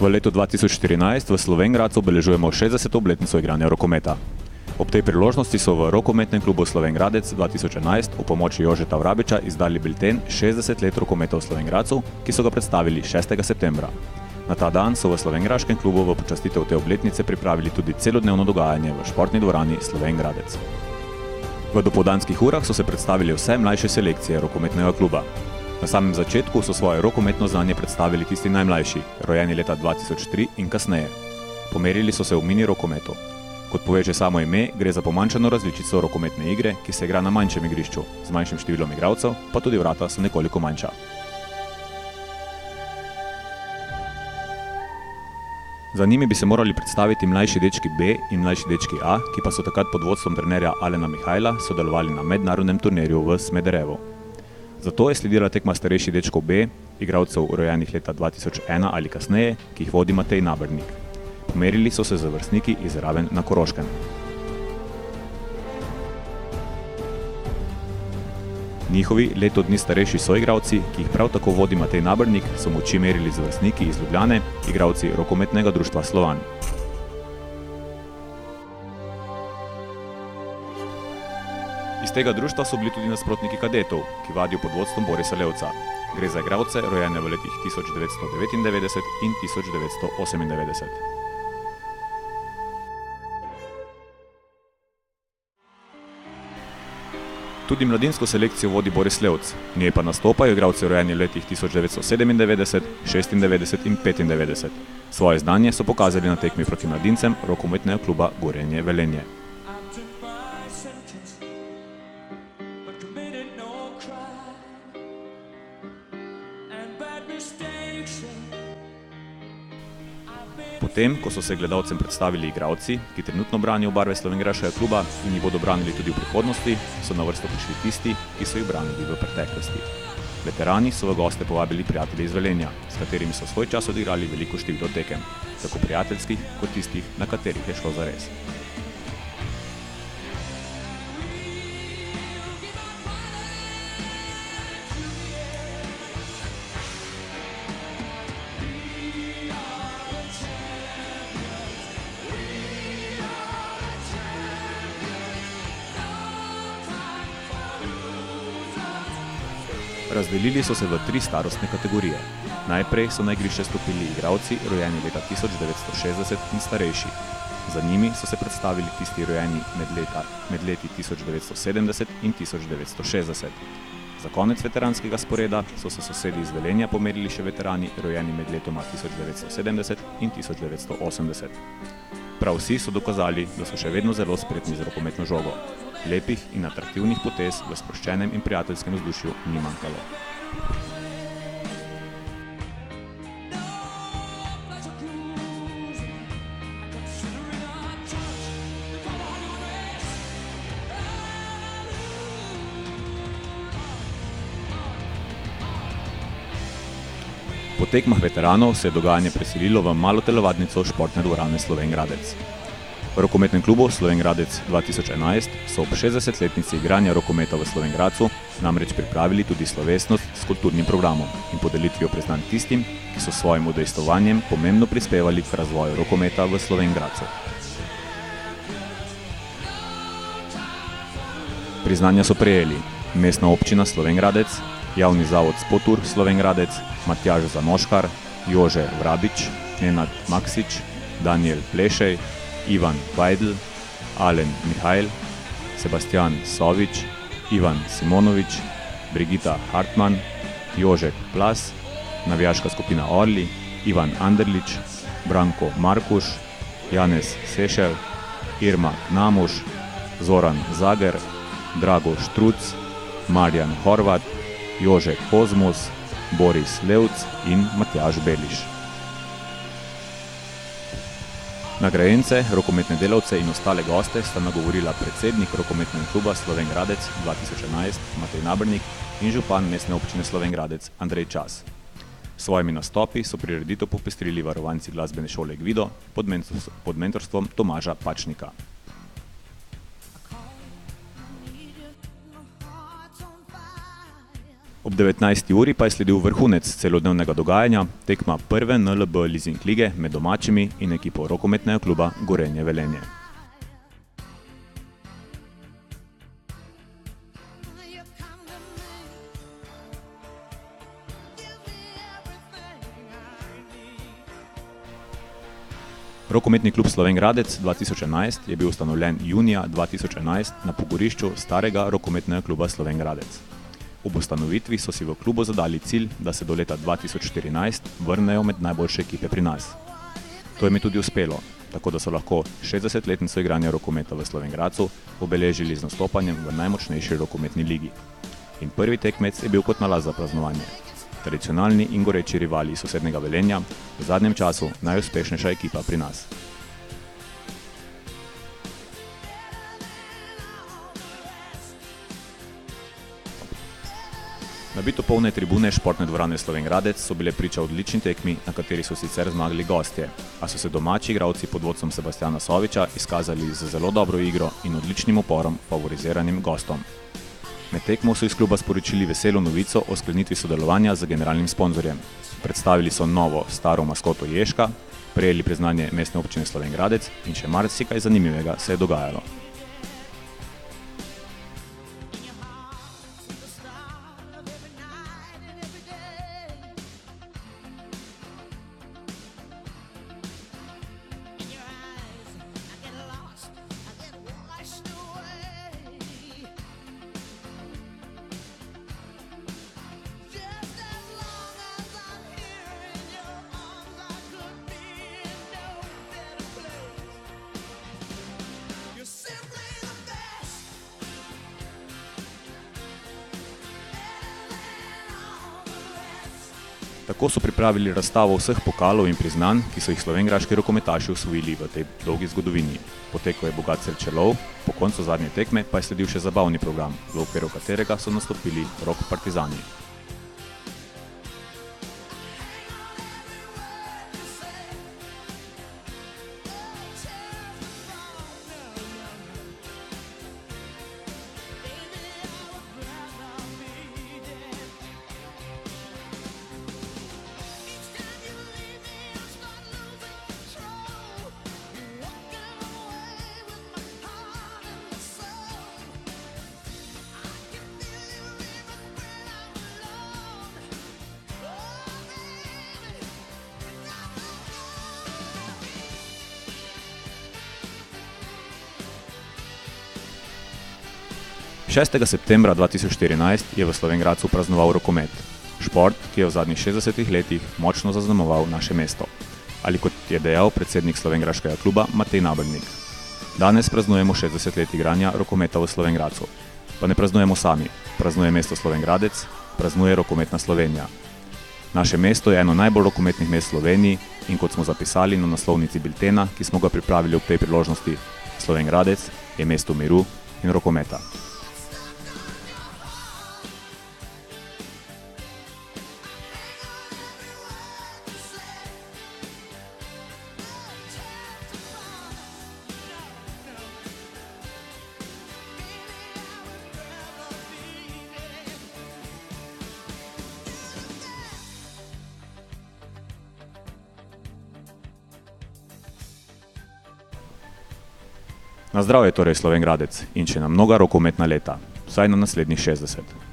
V letu 2014 v Slovenj Gradcu obeležujemo 60. obletnico igranja rokometa. Ob tej priložnosti so v rokometnem klubu Slovenj Gradec 2011 v pomoči Jožeta Vrabiča izdali bilten 60 let rokometa v Slovenj Gradcu, ki so ga predstavili 6. septembra. Na ta dan so v slovenjgraškem klubu v počastitev te obletnice pripravili tudi celodnevno dogajanje v športni dvorani Slovenj Gradec. V dopoldanskih urah so se predstavili vse mlajše selekcije rokometnega kluba. Na samem začetku so svoje rokometno znanje predstavili tisti najmlajši, rojeni leta 2003 in kasneje. Pomerili so se v mini rokometu. Kot pove že samo ime, gre za pomanjšano različico rokometne igre, ki se igra na manjšem igrišču, z manjšim številom igralcev, pa tudi vrata so nekoliko manjša. Za njimi bi se morali predstaviti mlajši dečki B in mlajši dečki A, ki pa so takrat pod vodstvom trenerja Alena Mihajla sodelovali na mednarodnem turnirju v Smederevu. Zato je sledila tekma starejših dečkov B, igralcev rojenih leta 2001 ali kasneje, ki jih vodi Matej Nabernik. Pomerili so se z vrstniki iz Raven na Koroškem. Njihovi leto dni starejši soigralci, ki jih prav tako vodi Matej Nabernik, so moči merili z vrstniki iz Ljubljane, igralci rokometnega društva Slovan. Iz tega društva so bili tudi nasprotniki kadetov, ki vadijo pod vodstvom Borisa Levca. Gre za igralce, rojene v letih 1999 in 1998. Tudi mladinsko selekcijo vodi Boris Levc, v njej pa nastopajo igralci rojeni v letih 1997, 96 in 95. Svoje znanje so pokazali na tekmi proti mladincem rokometnega kluba Gorenje Velenje. Potem, ko so se gledalcem predstavili igralci, ki trenutno branijo barve slovenjgraškega kluba in jih bodo branili tudi v prihodnosti, so na vrsto prišli tisti, ki so jih branili v preteklosti. Veterani so v goste povabili prijatelje iz Velenja, s katerimi so svoj čas odigrali veliko število tekem, tako prijateljskih kot tistih, na katerih je šlo zares. Razdelili so se v 3 starostne kategorije. Najprej so na igrišče stopili igralci, rojeni leta 1960 in starejši. Za njimi so se predstavili tisti rojeni med leti 1970 in 1960. Za konec veteranskega sporeda so se sosedi iz Velenja pomerili še veterani, rojeni med letoma 1970 in 1980. Prav vsi so dokazali, da so še vedno zelo spretni z rokometno žogo. Lepih in atraktivnih potez v sproščenem in prijateljskem vzdušju ni manjkalo. Po tekmah veteranov se je dogajanje preselilo v malo telovadnico športne dvorane Slovenj Gradec. V rokometnem klubu Slovenj Gradec 2011 so ob 60-letnici igranja rokometa v Slovenj Gradcu namreč pripravili tudi slovesnost s kulturnim programom in podelitvijo priznanj tistim, ki so s svojim udejstvovanjem pomembno prispevali k razvoju rokometa v Slovenj Gradcu. Priznanja so prejeli Mestna občina Slovenj Gradec, Javni zavod Spotur Slovenj Gradec, Matjaž Zanoškar, Jože Vrabič, Nenad Maksič, Danijel Plešej, Ivan Vajdl, Alen Mihajl, Sebastian Sovič, Ivan Simonovič, Brigita Hartman, Jožek Plas, navijaška skupina Orli, Ivan Anderlič, Branko Markuš, Janez Sešel, Irma Namuš, Zoran Zager, Drago Štruc, Marjan Horvat, Jožek Kozmus, Boris Levc in Matjaž Beliš. Nagrajence, rokometne delavce in ostale goste sta nagovorila predsednik rokometnega kluba Slovenj Gradec 2011 Matej Nabernik in župan Mestne občine Slovenj Gradec Andrej Čas. S svojimi nastopi so prireditev popestrili varovanci glasbene šole Gvido pod mentorstvom Tomaža Pačnika. Ob 19. uri pa je sledil vrhunec celodnevnega dogajanja, tekma prve NLB Leasing lige med domačimi in ekipo rokometnega kluba Gorenje Velenje. Rokometni klub Slovenj Gradec 2011 je bil ustanovljen junija 2011 na pogorišču starega rokometnega kluba Slovenj Gradec. Ob ustanovitvi so si v klubu zadali cilj, da se do leta 2014 vrnejo med najboljše ekipe pri nas. To jim je tudi uspelo, tako da so lahko 60-letnico igranja rokometa v Slovenj Gradcu obeležili z nastopanjem v najmočnejši rokometni ligi. In prvi tekmec je bil kot nalašč za praznovanje. Tradicionalni in goreči rivali iz sosednjega Velenja, v zadnjem času najuspešnejša ekipa pri nas. Nabito polne tribune športne dvorane Slovenj Gradec so bile priča odlični tekmi, na kateri so sicer zmagali gostje, a so se domači igralci pod vodstvom Sebastjana Soviča izkazali z zelo dobro igro in odličnim uporom favoriziranim gostom. Med tekmo so iz kluba sporočili veselo novico o sklenitvi sodelovanja z generalnim sponzorjem. Predstavili so novo, staro maskoto Ježka, prejeli priznanje mestne občine Slovenj Gradec in še marsikaj zanimivega se je dogajalo. Tako so pripravili razstavo vseh pokalov in priznanj, ki so jih slovenjgraški rokometaši osvojili v tej dolgi zgodovini. Potekal je bogat srečelov, po koncu zadnje tekme pa je sledil še zabavni program, v okviru katerega so nastopili Rock Partizani. Šestega septembra 2014 je v Slovenj Gradcu praznoval rokomet, šport, ki je v zadnjih 60 letih močno zaznamoval naše mesto. Ali kot je dejal predsednik slovenjgraškega kluba Matej Nabernik. Danes praznujemo 60 let igranja rokometa v Slovenj Gradcu. Pa ne praznujemo sami, praznuje mesto Slovenj Gradec, praznuje rokometna Slovenija. Naše mesto je eno najbolj rokometnih mest v Sloveniji in kot smo zapisali na naslovnici biltena, ki smo ga pripravili ob tej priložnosti, Slovenj Gradec je mesto miru in rokometa. Na zdravje torej Slovenj Gradec in še na mnoga rokometna leta, vsaj na naslednjih 60.